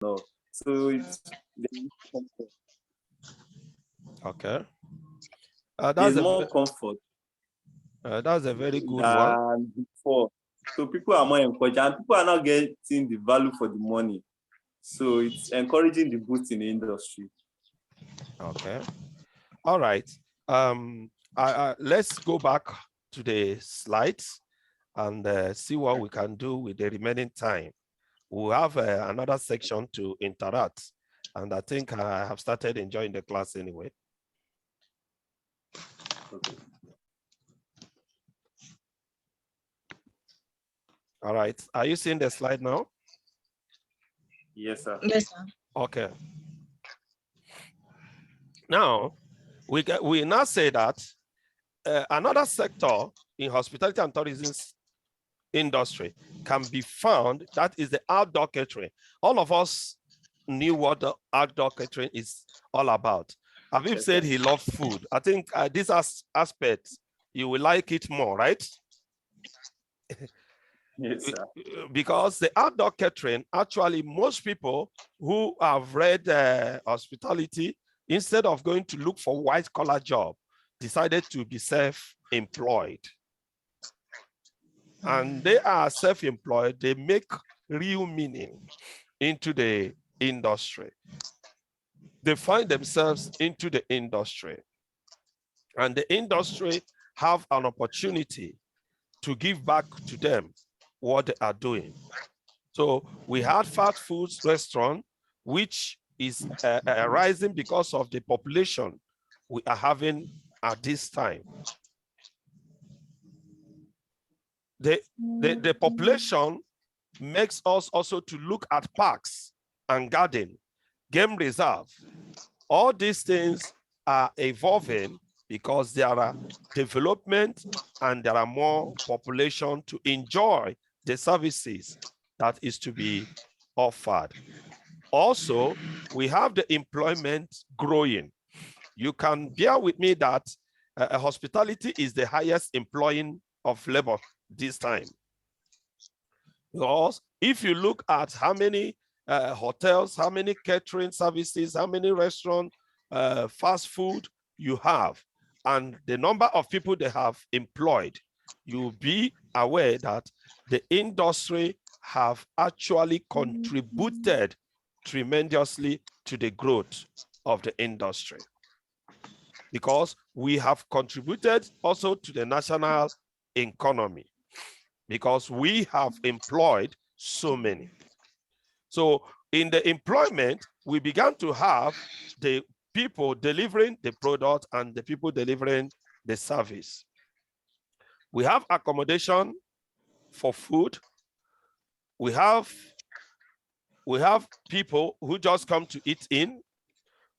No. So it's Okay. there's more comfort That's a very good one. than before. So people are more encouraged and people are not getting the value for the money. So it's encouraging the boots in the industry. Okay. All right. Let's go back to the slides and see what we can do with the remaining time. We'll have another section to interact. And I think I have started enjoying the class anyway. Okay. All right. Are you seeing the slide now? Yes, sir. Yes, sir. Okay. Now, we now say that another sector in hospitality and tourism industry can be found, that is the outdoor catering. All of us knew what the outdoor catering is all about. Habib said he loved food. I think this aspect, you will like it more, right? Yes, sir. Because the outdoor catering, actually, most people who have read hospitality, instead of going to look for white collar job, decided to be self-employed. And they are self-employed, they make real meaning into the industry. They find themselves into the industry. And the industry have an opportunity to give back to them what they are doing. So we had fast foods restaurant, which is rising because of the population we are having at this time. The population makes us also to look at parks and garden, game reserve. All these things are evolving because there are development and there are more population to enjoy the services that is to be offered. Also, we have the employment growing. You can bear with me that hospitality is the highest employing of labor this time. Because if you look at how many hotels, how many catering services, how many restaurants, fast food you have, and the number of people they have employed, you'll be aware that the industry have actually contributed tremendously to the growth of the industry, because we have contributed also to the national economy, because we have employed so many. So in the employment, we began to have the people delivering the product and the people delivering the service. We have accommodation for food. We have people who just come to eat in,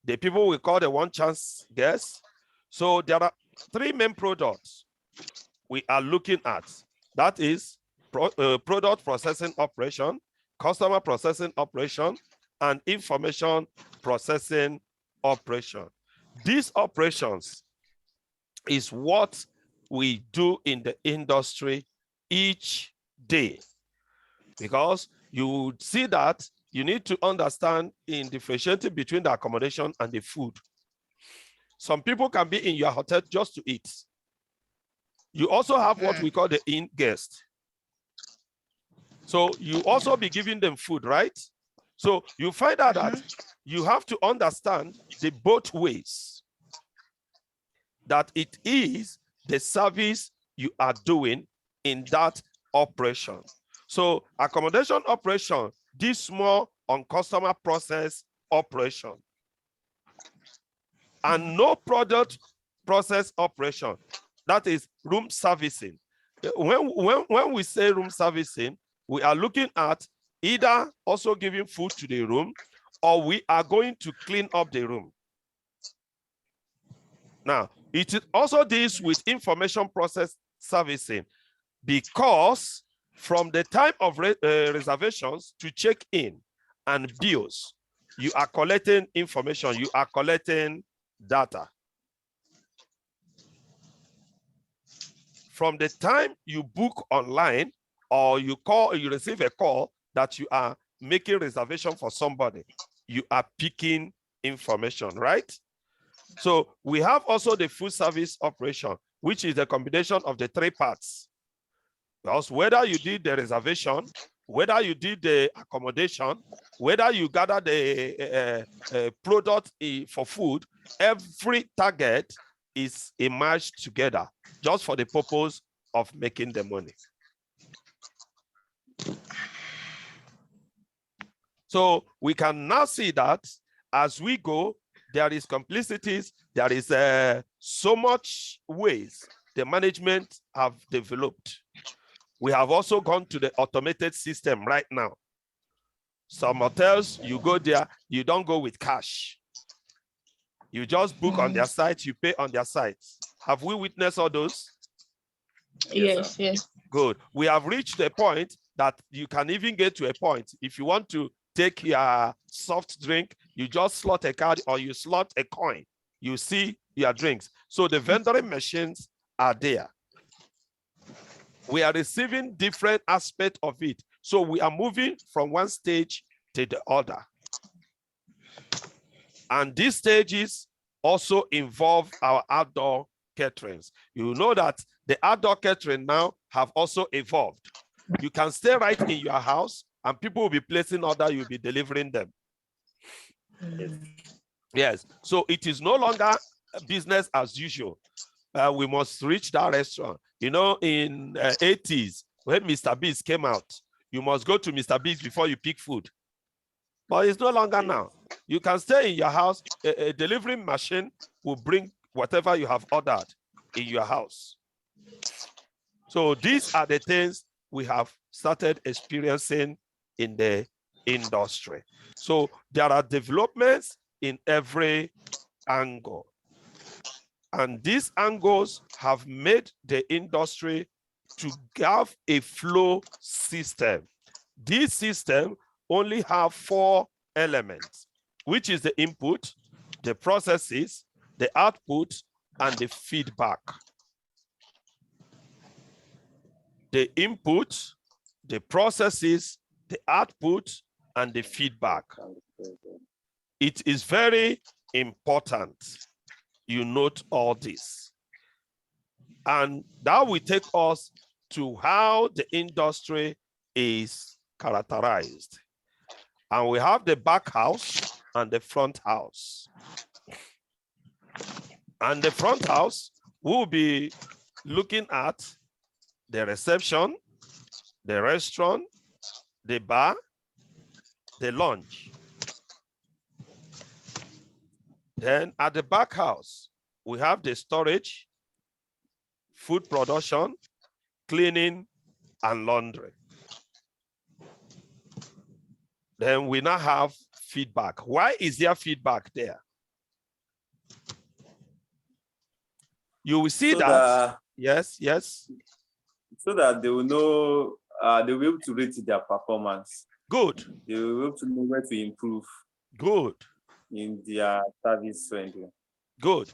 the people we call the one chance guests. So there are three main products we are looking at. That is product processing operation, customer processing operation, and information processing operation. These operations is what we do in the industry each day, because you would see that you need to understand in differentiating between the accommodation and the food. Some people can be in your hotel just to eat. You also have what we call the in guest. So you also be giving them food, right? So you find out that you have to understand the both ways, that it is the service you are doing in that operation. So accommodation operation, this more on customer process operation. And no product process operation, that is room servicing. When we say room servicing, we are looking at either also giving food to the room, or we are going to clean up the room. Now, it also deals with information process servicing, because from the time of reservations to check-in and bills, you are collecting information, you are collecting data. From the time you book online or you receive a call that you are making reservation for somebody, you are picking information, right? So we have also the food service operation, which is the combination of the three parts. Because whether you did the reservation, whether you did the accommodation, whether you gather the product for food, every target is emerged together just for the purpose of making the money. So we can now see that as we go, there is complicities, there is so much ways the management have developed. We have also gone to the automated system right now. Some hotels, you go there, you don't go with cash. You just book on their site, you pay on their site. Have we witnessed all those? Yes, yes. Good. We have reached a point that you can even get to a point. If you want to take your soft drink, you just slot a card or you slot a coin. You see your drinks. So the vending machines are there. We are receiving different aspects of it. So we are moving from one stage to the other. And these stages also involve our outdoor caterings. You know that the outdoor catering now have also evolved. You can stay right in your house and people will be placing order, you'll be delivering them. Yes, so it is no longer business as usual. We must reach that restaurant. You know, in 80s, when Mr. Beast came out, you must go to Mr. Beast before you pick food. But it's no longer now. You can stay in your house. A delivery machine will bring whatever you have ordered in your house. So these are the things we have started experiencing in the industry. So there are developments in every angle. And these angles have made the industry to have a flow system. This system only have 4 elements, which is the input, the processes, the output, and the feedback. The input, the processes, the output, and the feedback. It is very important you note all this. And that will take us to how the industry is characterized. And we have the back house and the front house. And the front house will be looking at the reception, the restaurant, the bar, the lounge. Then at the back house, we have the storage, food production, cleaning, and laundry. Then we now have feedback. Why is there feedback there? You will see that, yes. So that they will know, they will be able to rate their performance. Good. They will be able to know where to improve. Good. In their service rendering. Good.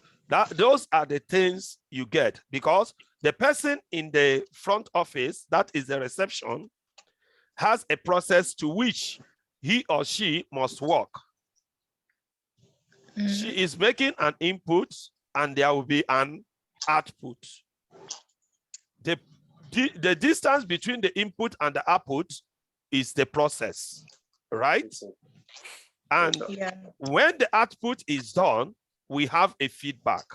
Those are the things you get, because the person in the front office, that is the reception, has a process to which he or she must work. She is making an input and there will be an output. The distance between the input and the output is the process, right? And when the output is done, we have a feedback.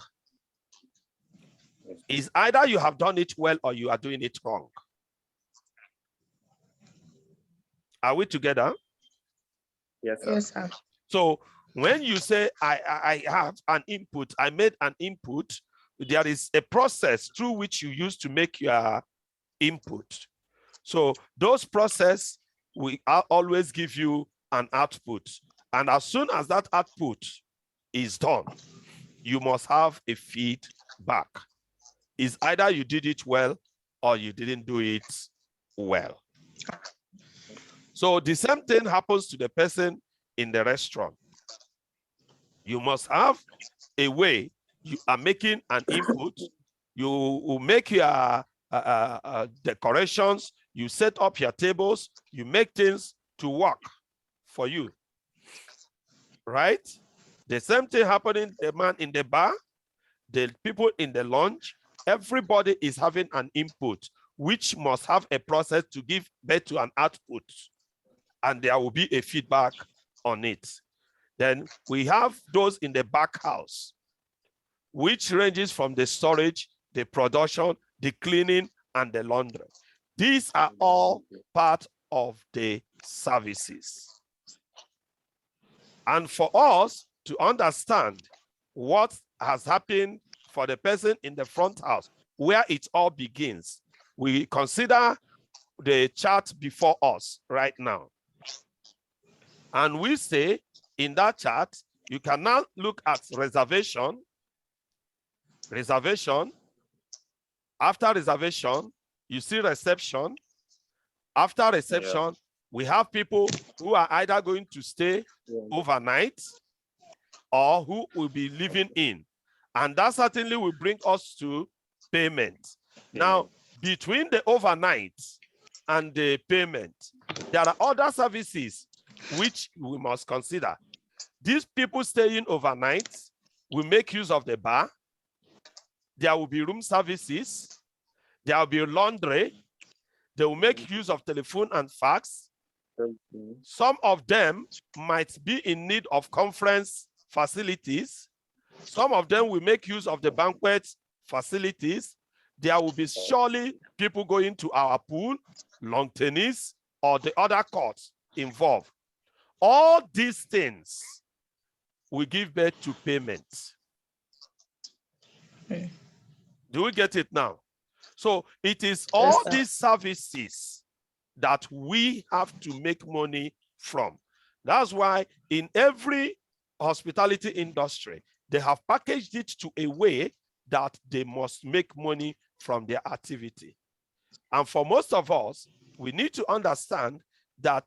It's either you have done it well or you are doing it wrong. Are we together? Yes, sir. Yes, sir. So when you say, I have an input, I made an input, there is a process through which you use to make your input. So those processes will always give you an output. And as soon as that output is done, you must have a feedback. It's either you did it well or you didn't do it well. So the same thing happens to the person in the restaurant. You must have a way. You are making an input. You will make your decorations. You set up your tables. You make things to work. for you, right? The same thing happening, the man in the bar, the people in the lounge, everybody is having an input, which must have a process to give birth to an output. And there will be a feedback on it. Then we have those in the back house, which ranges from the storage, the production, the cleaning, and the laundry. These are all part of the services. And for us to understand what has happened for the person in the front house, where it all begins, we consider the chart before us right now. And we say in that chart, you can now look at reservation. After reservation, you see reception. After reception, we have people who are either going to stay overnight or who will be living in. And that certainly will bring us to payment. Now, between the overnight and the payment, there are other services which we must consider. These people staying overnight will make use of the bar. There will be room services. There will be laundry. They will make use of telephone and fax. Some of them might be in need of conference facilities. Some of them will make use of the banquet facilities. There will be surely people going to our pool, lawn tennis, or the other courts involved. All these things will give birth to payment. Do we get it now? So it is all these services that we have to make money from. That's why in every hospitality industry, they have packaged it to a way that they must make money from their activity. And for most of us, we need to understand that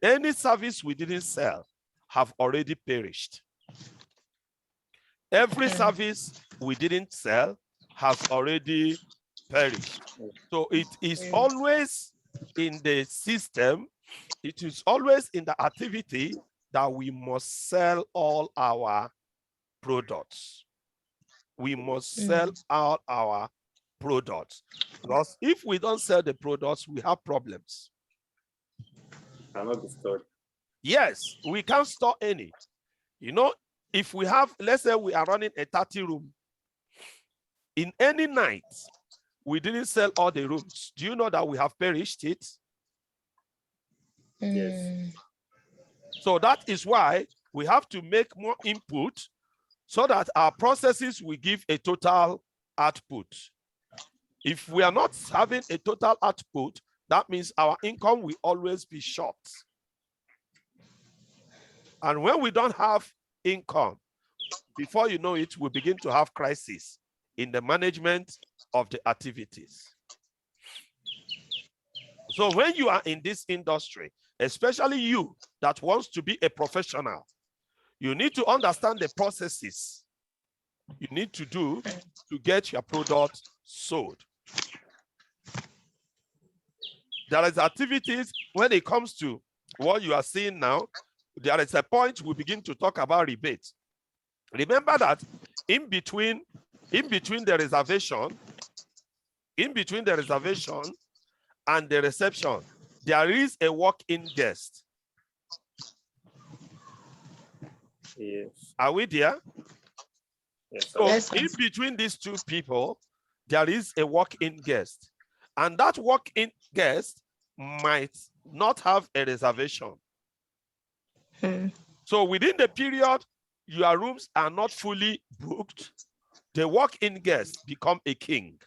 any service we didn't sell have already perished. Every service we didn't sell has already perished. So it is always in the system, it is always in the activity that we must sell all our products. We must sell all our products. Because if we don't sell the products, we have problems. Cannot be stored. Yes, we can't store any. You know, if we have, let's say we are running a 30 room, in any night, we didn't sell all the rooms. Do you know that we have perished it? Yes. So that is why we have to make more input so that our processes will give a total output. If we are not having a total output, that means our income will always be short. And when we don't have income, before you know it, we begin to have crisis in the management of the activities. So when you are in this industry, especially you that wants to be a professional, you need to understand the processes you need to do to get your product sold. There is activities when it comes to what you are seeing now, there is a point we begin to talk about rebate. Remember that in between the reservation and the reception, there is a walk-in guest. Yes. Are we there? Yes. So Yes, in between these two people, there is a walk-in guest. And that walk-in guest might not have a reservation. So within the period, your rooms are not fully booked, the walk-in guest become a king.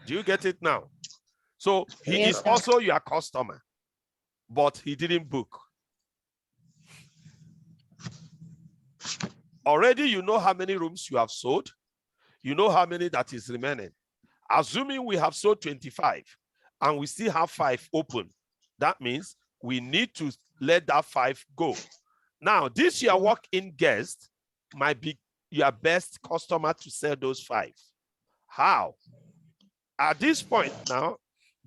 Do you get it now? So he is also your customer, but he didn't book. Already you know how many rooms you have sold. You know how many that is remaining. Assuming we have sold 25 and we still have 5 open, that means we need to let that 5 go. Now, this your walk-in guest might be your best customer to sell those 5. How? At this point now,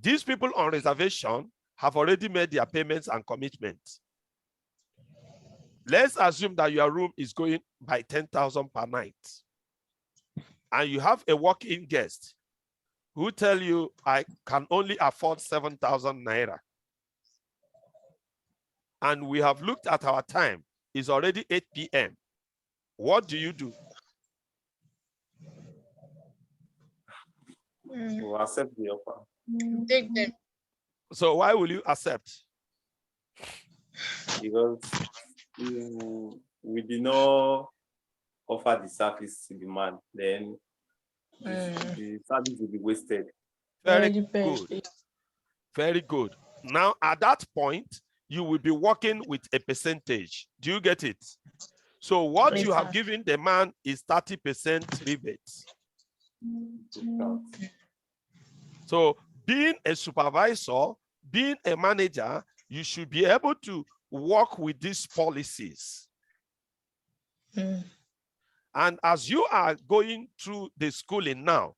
these people on reservation have already made their payments and commitments. Let's assume that your room is going by 10,000 per night. And you have a walk-in guest who tell you, I can only afford 7,000 naira. And we have looked at our time. It's already 8 p.m. What do you do? We'll accept the offer. Take them. So why will you accept? Because we did not offer the service to the man, then the service will be wasted. Very good. Very good. Now, at that point, you will be working with a percentage. Do you get it? So what you have given the man is 30% rebate. So being a supervisor, being a manager, you should be able to work with these policies. And as you are going through the schooling now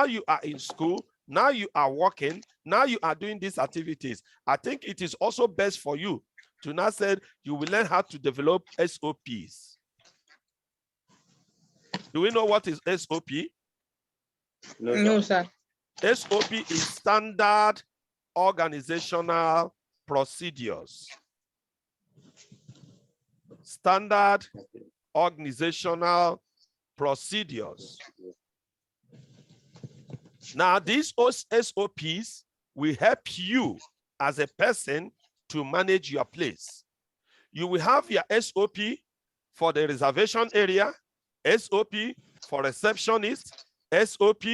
you are in school, now you are working, now you are doing these activities. I think it is also best for you to now say you will learn how to develop SOPs. Do we know what is SOP? No, sir. SOP is standard organizational procedures. Standard organizational procedures. Now, these SOPs will help you as a person to manage your place. You will have your SOP for the reservation area, SOP for receptionist, SOP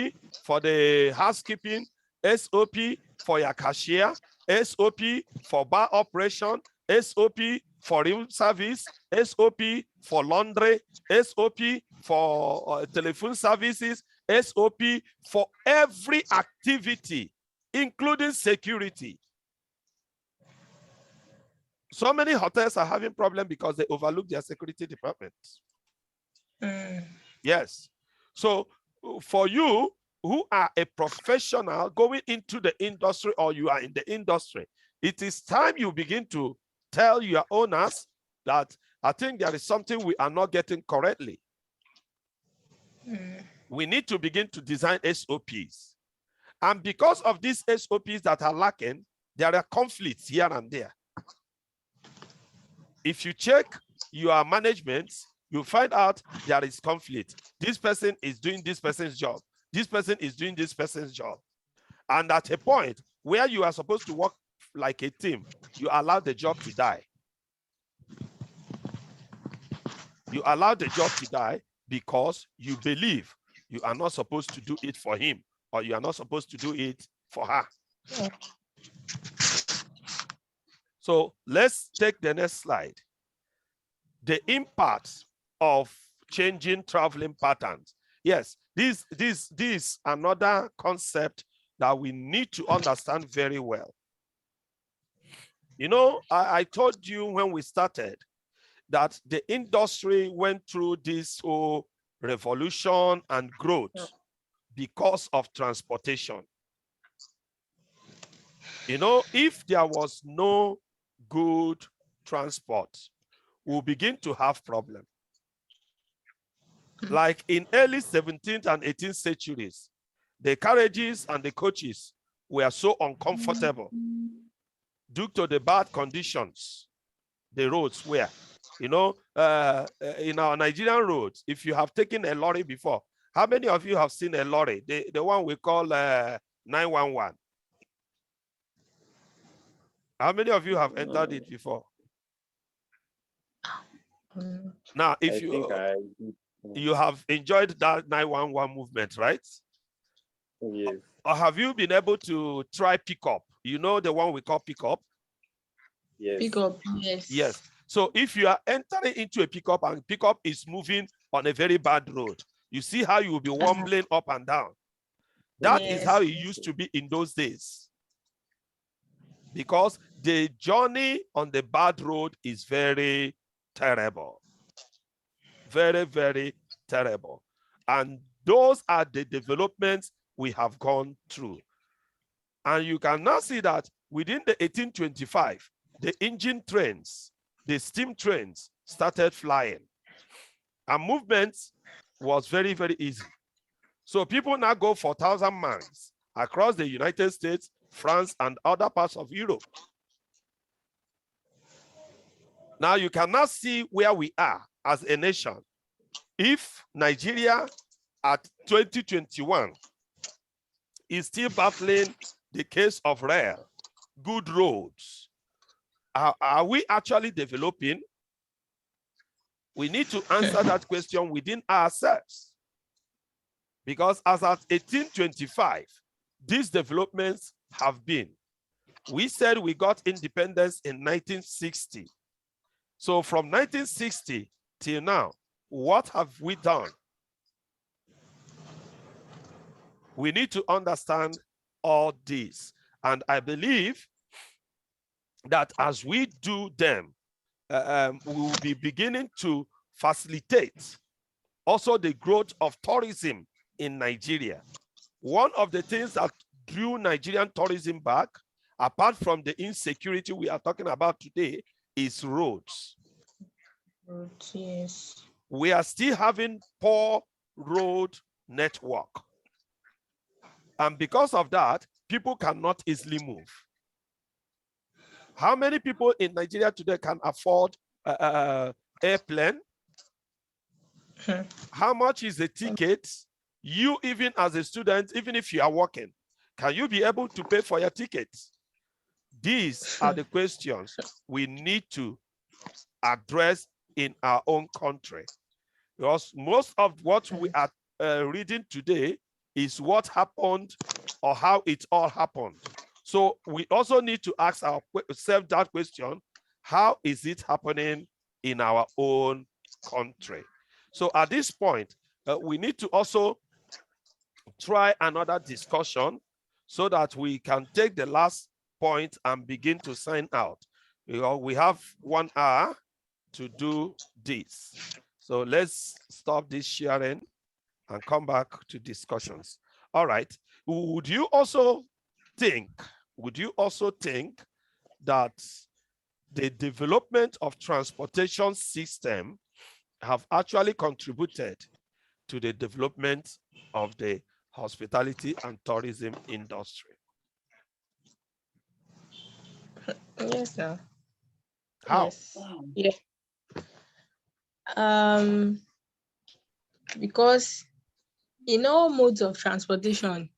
for the housekeeping, SOP for your cashier, SOP for bar operation, SOP for room service, SOP for laundry, SOP for telephone services, SOP for every activity, including security. So many hotels are having problems because they overlook their security department. Yes. So for you who are a professional going into the industry, or you are in the industry, it is time you begin to tell your owners that I think there is something we are not getting correctly. We need to begin to design SOPs. And because of these SOPs that are lacking, there are conflicts here and there. If you check your management, you find out there is conflict. This person is doing this person's job. This person is doing this person's job. And at a point where you are supposed to work like a team, you allow the job to die. You allow the job to die because you believe you are not supposed to do it for him, or you are not supposed to do it for her. So let's take the next slide. The impact of changing traveling patterns. Yes, this is another concept that we need to understand very well. You know, I told you when we started that the industry went through this whole revolution and growth because of transportation. You know, if there was no good transport, we'll begin to have problems. Like in early 17th and 18th centuries, the carriages and the coaches were so uncomfortable due to the bad conditions the roads were. You know, in our Nigerian roads, if you have taken a lorry before, how many of you have seen a lorry? The one we call 911. How many of you have entered it before? Now, if you have enjoyed that 911 movement, right? Yes. Or have you been able to try pickup? You know the one we call pickup? Yes. Pickup, yes. Yes. So if you are entering into a pickup and pickup is moving on a very bad road, you see how you will be wobbling up and down. That is how it used to be in those days. Because the journey on the bad road is very terrible. Very, very terrible. And those are the developments we have gone through. And you can now see that within the 1825, the engine trains, the steam trains started flying. And movement was very, very easy. So people now go for 1,000 miles across the United States, France, and other parts of Europe. Now you cannot see where we are as a nation. If Nigeria at 2021 is still battling the case of rail, good roads, are we actually developing? We need to answer that question within ourselves. Because as at 1825, these developments have been. We said we got independence in 1960. So from 1960 till now, what have we done? We need to understand all this. And I believe that as we do them, we will be beginning to facilitate also the growth of tourism in Nigeria. One of the things that drew Nigerian tourism back, apart from the insecurity we are talking about today, is roads. Roads, yes. We are still having poor road network. And because of that, people cannot easily move. How many people in Nigeria today can afford airplane? How much is the ticket? You, even as a student, even if you are working, can you be able to pay for your ticket? These are the questions we need to address in our own country. Because most of what we are reading today is what happened or how it all happened. So we also need to ask ourselves that question: how is it happening in our own country? So at this point, we need to also try another discussion so that we can take the last point and begin to sign out. We have 1 hour to do this. So let's stop this sharing and come back to discussions. All right. Would you also think that the development of transportation system have actually contributed to the development of the hospitality and tourism industry? Yes, sir. How? Yes. Yeah. Because in all modes of transportation,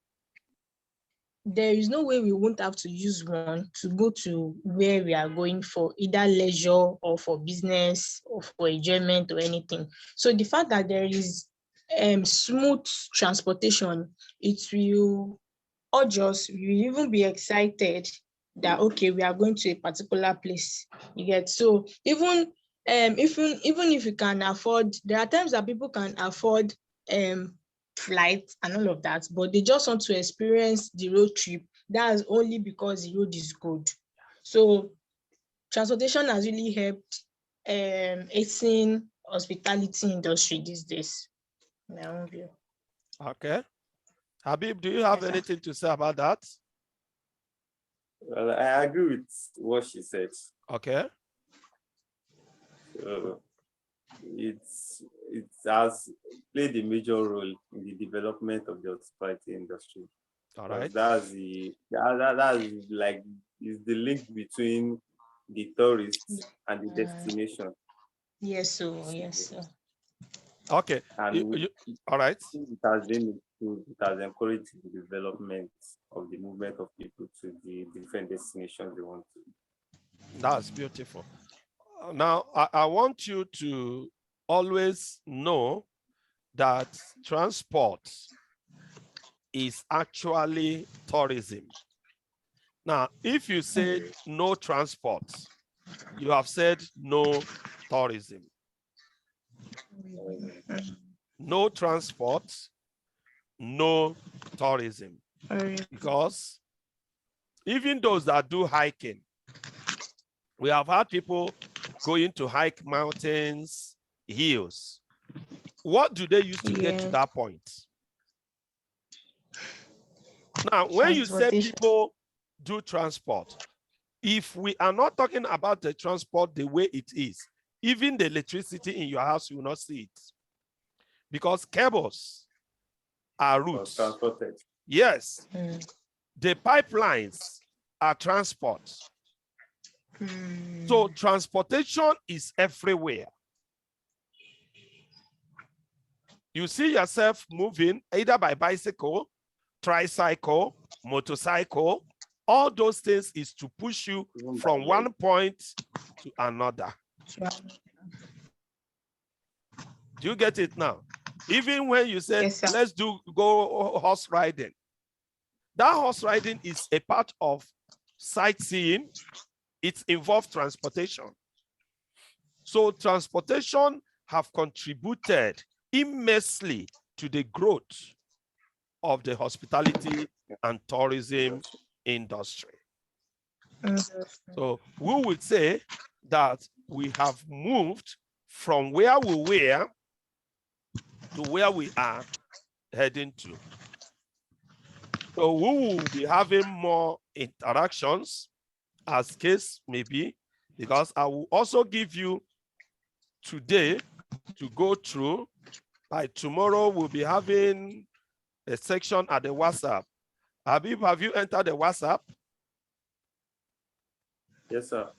there is no way we won't have to use one to go to where we are going for either leisure or for business or for enjoyment or anything. So the fact that there is smooth transportation, it will urge us, we will even be excited that, okay, we are going to a particular place. You get? So even if you can afford, there are times that people can afford flights and all of that, but they just want to experience the road trip. That's only because the road is good. So transportation has really helped aiding hospitality industry these days. In my own view. Okay. Habib, do you have anything to say about that? Well, I agree with what she said. Okay. It has played a major role in the development of the hospitality industry. All right. That's like is the link between the tourists and the destination. Yes, so yes, sir. Okay. And all right. It has encouraged the development of the movement of people to the different destinations they want to. That's beautiful. Now, I want you to always know that transport is actually tourism. Now, if you say no transport, you have said no tourism. No transport, no tourism. Because even those that do hiking, we have had people going to hike mountains, hills. What do they use to get to that point? Now, when you say people do transport, If we are not talking about the transport the way it is, even the electricity in your house, you will not see it. Because cables are routes. Transported. Yes. The pipelines are transport. So transportation is everywhere. You see yourself moving either by bicycle, tricycle, motorcycle. All those things is to push you from one point to another. Do you get it now? Even when you say, Yes, let's go horse riding. That horse riding is a part of sightseeing. It involves transportation. So transportation have contributed immensely to the growth of the hospitality and tourism industry. So we would say that we have moved from where we were to where we are heading to. So we will be having more interactions as case may be, because I will also give you today to go through. By tomorrow, we'll be having a section at the WhatsApp. Habib, have you entered the WhatsApp? Yes, sir.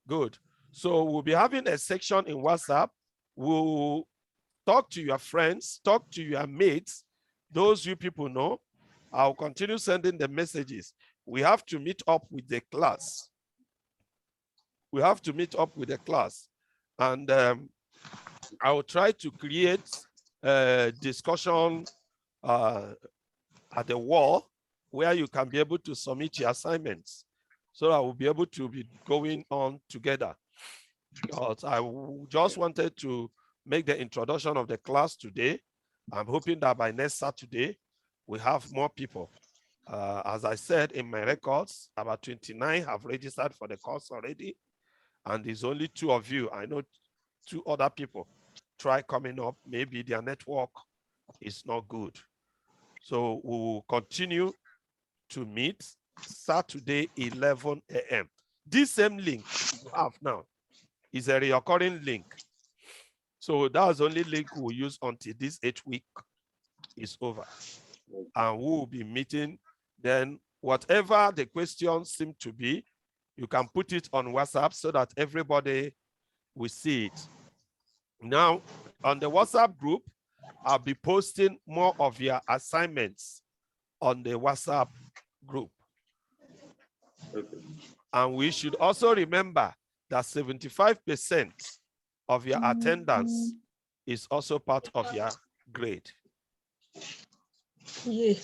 Good. So we'll be having a section in WhatsApp. We'll talk to your friends, talk to your mates, those you people know. I'll continue sending the messages. We have to meet up with the class. We have to meet up with the class. And I will try to create a discussion at the wall where you can be able to submit your assignments. So I will be able to be going on together. But I just wanted to make the introduction of the class today. I'm hoping that by next Saturday, we have more people. As I said in my records, about 29 have registered for the course already. And there's only 2 of you. I know 2 other people try coming up. Maybe their network is not good. So we will continue to meet Saturday, 11 a.m. This same link you have now is a recurring link. So that's the only link we'll use until this 8-week is over. And we will be meeting. Then whatever the questions seem to be, you can put it on WhatsApp so that everybody will see it. Now, on the WhatsApp group, I'll be posting more of your assignments on the WhatsApp group. Okay. And we should also remember that 75% of your attendance is also part of your grade. Yeah.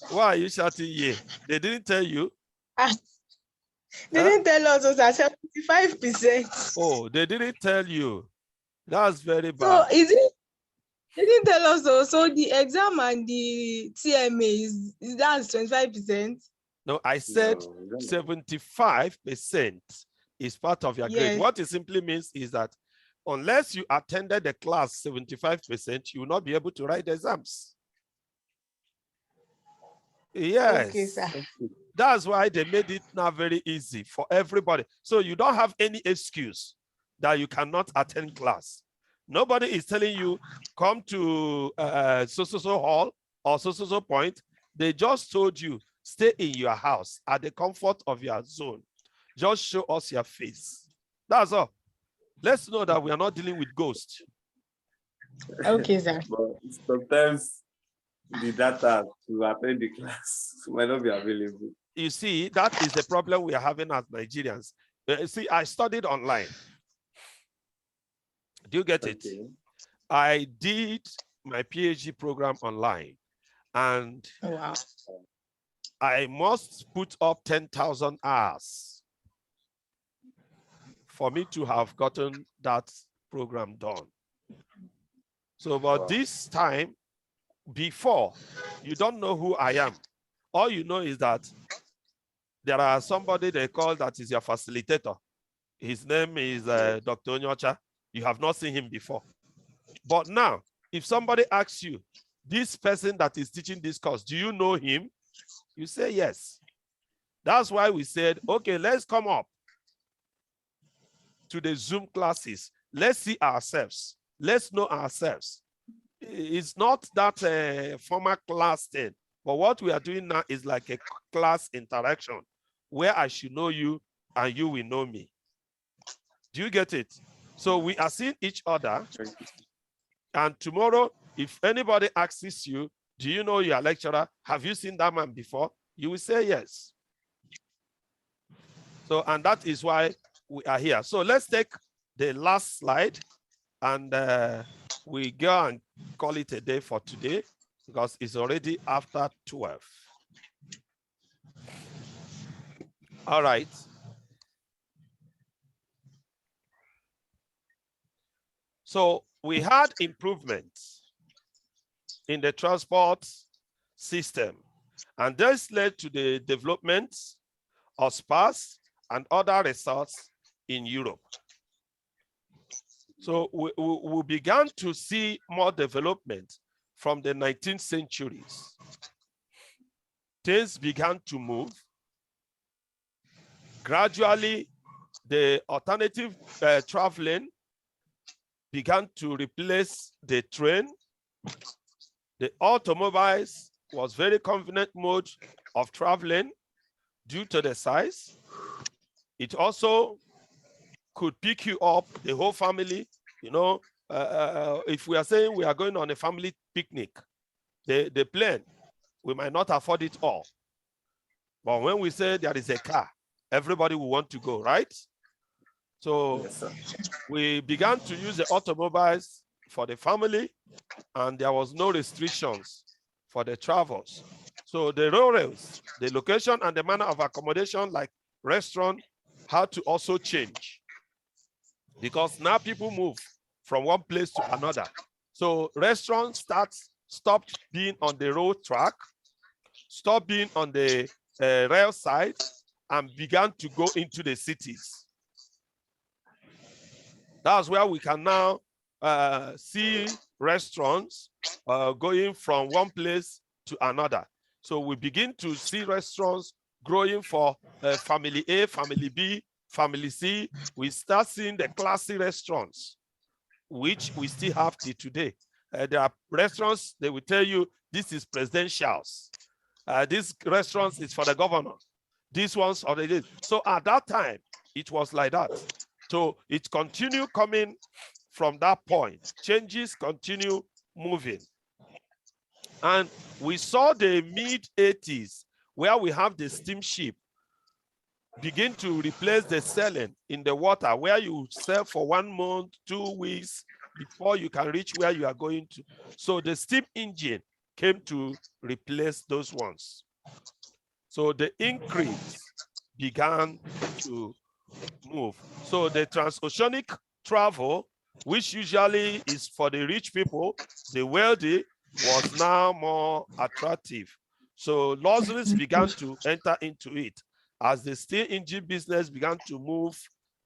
Why are you shouting yeah? They didn't tell you? They didn't tell us it was at 75%. Oh, they didn't tell you. That's very So bad. is it? They didn't tell us also the exam and the TMA is that 25%? No, I said No. 75% is part of your grade. Yes. What it simply means is that unless you attended the class 75%, you will not be able to write the exams. Yes. Okay, sir. That's why they made it now very easy for everybody. So you don't have any excuse that you cannot attend class. Nobody is telling you, come to so-so-so hall or so-so-so point. They just told you, stay in your house at the comfort of your zone. Just show us your face. That's all. Let's know that we are not dealing with ghosts. Okay, sir. But sometimes the data to attend the class might not be available. You see, that is the problem we are having as Nigerians. See, I studied online. Do you get it? I did my PhD program online, and Wow. I must put up 10,000 hours for me to have gotten that program done. So, but this time, before, you don't know who I am. All you know is that there are somebody they call that is your facilitator. His name is Dr. Onyeocha. You have not seen him before. But now, if somebody asks you, this person that is teaching this course, do you know him? You say yes. That's why we said, okay, let's come up to the Zoom classes. Let's see ourselves. Let's know ourselves. It's not that formal class thing, but what we are doing now is like a class interaction where I should know you and you will know me. Do you get it? So we are seeing each other. And tomorrow, if anybody asks you, do you know your lecturer? Have you seen that man before? You will say yes. So, and that is why we are here. So let's take the last slide and we go and call it a day for today because it's already after 12. All right. So we had improvements in the transport system, and this led to the development of spas and other resorts in Europe. So we began to see more development from the 19th centuries. Things began to move. Gradually, the alternative traveling began to replace the train. The automobiles was very convenient mode of traveling due to the size. It also could pick you up, the whole family. You know, if we are saying we are going on a family picnic, the plane, we might not afford it all. But when we say there is a car, everybody will want to go, right? So yes, we began to use the automobiles for the family, and there was no restrictions for the travels. So the railways, the location and the manner of accommodation, like restaurant, had to also change because now people move from one place to another. So restaurants stopped being on the road track, stopped being on the rail side, and began to go into the cities. That's where we can now see restaurants going from one place to another. So we begin to see restaurants growing for family A, family B, family C. We start seeing the classy restaurants, which we still have till today. There are restaurants, they will tell you, this is presidentials. This restaurant is for the governor. These ones are the. So at that time, it was like that. So it continued coming from that point. Changes continue moving. And we saw the mid-80s where we have the steamship begin to replace the sailing in the water, where you sail for 1 month, 2 weeks before you can reach where you are going to. So the steam engine came to replace those ones. So the increase began to move. So the transoceanic travel, which usually is for the rich people, the wealthy, was now more attractive. So luxuries began to enter into it as the steam engine business began to move,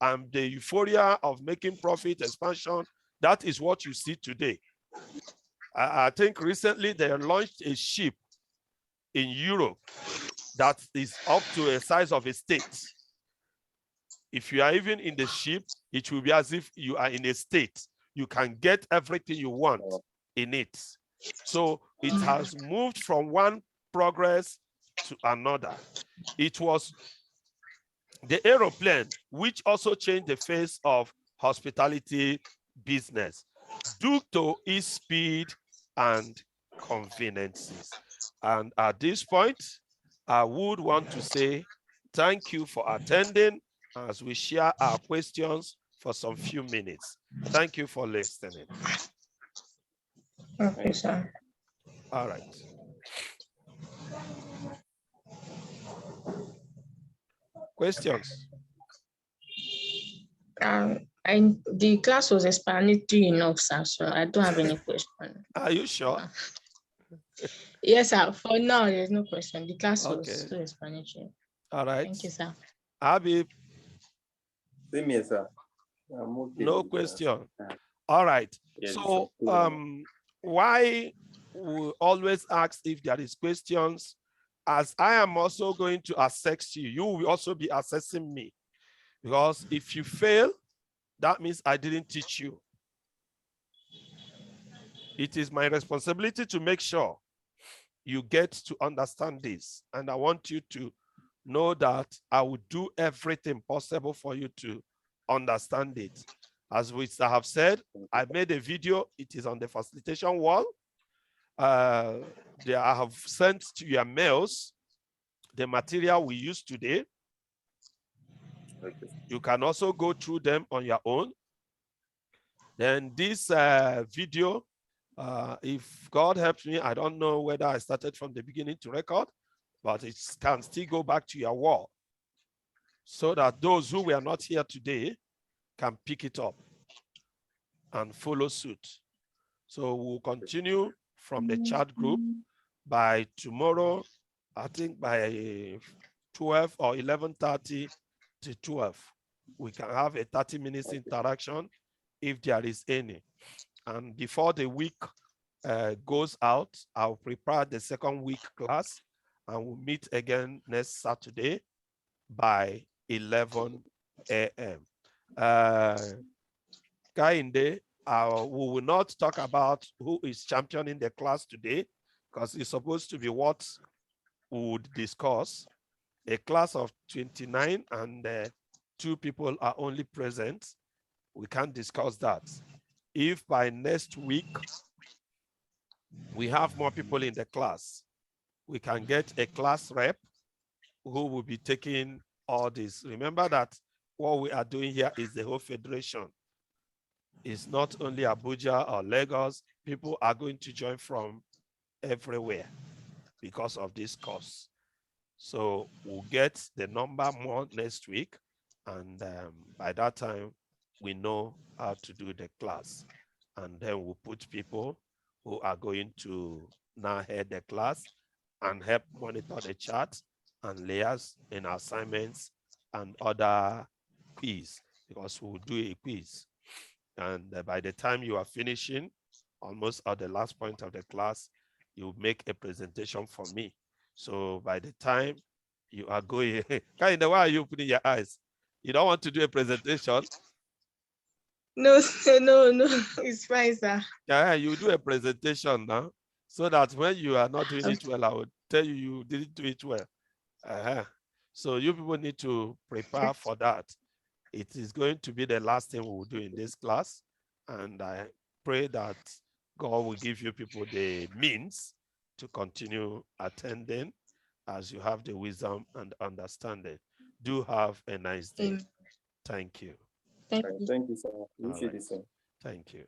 and the euphoria of making profit expansion. That is what you see today. I think recently they launched a ship in Europe that is up to a size of a state. If you are even in the ship, it will be as if you are in a state. You can get everything you want in it. So it has moved from one progress to another. It was the aeroplane which also changed the face of hospitality business due to its speed and conveniences. And at this point, I would want to say thank you for attending as we share our questions for some few minutes. Thank you for listening. Okay, sir. All right. Questions? The class was explanatory enough, sir, so I don't have any question. Are you sure? Yes, sir. For now, there's no question. The class was so explanatory. All right. Thank you, sir. Habib? Same here, sir. I'm okay. No question. All right. Yes, So why we always ask if there is questions as I am also going to assess you, you will also be assessing me. Because if you fail, that means I didn't teach you. It is my responsibility to make sure you get to understand this. And I want you to know that I will do everything possible for you to understand it. As we have said, I made a video. It is on the facilitation wall. I have sent to your mails the material we used today. You can also go through them on your own. Then this video, if God helps me, I don't know whether I started from the beginning to record, but it can still go back to your wall so that those who were not here today can pick it up and follow suit. So we'll continue from the chat group. By tomorrow, I think by 12 or 11:30 to 12, we can have a 30 minutes interaction if there is any. And before the week goes out, I'll prepare the second week class and we'll meet again next Saturday by 11 a.m. Kainde, we will not talk about who is championing the class today because it's supposed to be what we would discuss. A class of 29 and 2 people are only present. We can't discuss that. If by next week we have more people in the class, we can get a class rep who will be taking all this. Remember that what we are doing here is the whole federation. It's not only Abuja or Lagos. People are going to join from everywhere because of this course. So we'll get the number more next week. And by that time, we know how to do the class. And then we'll put people who are going to now head the class and help monitor the chat and layers in assignments and other quiz, because we'll do a quiz. And by the time you are finishing, almost at the last point of the class, you make a presentation for me. So by the time you are going, Kainde, why are you opening your eyes? You don't want to do a presentation? No, no, it's fine, sir. Yeah, you do a presentation now, so that when you are not doing it well, I would tell you you didn't do it well. So you people need to prepare for that. It is going to be the last thing we will do in this class. And I pray that God will give you people the means to continue attending as you have the wisdom and understanding. Do have a nice day. Thank you. Thank you. Thank you, sir. Wish you the same. Thank you.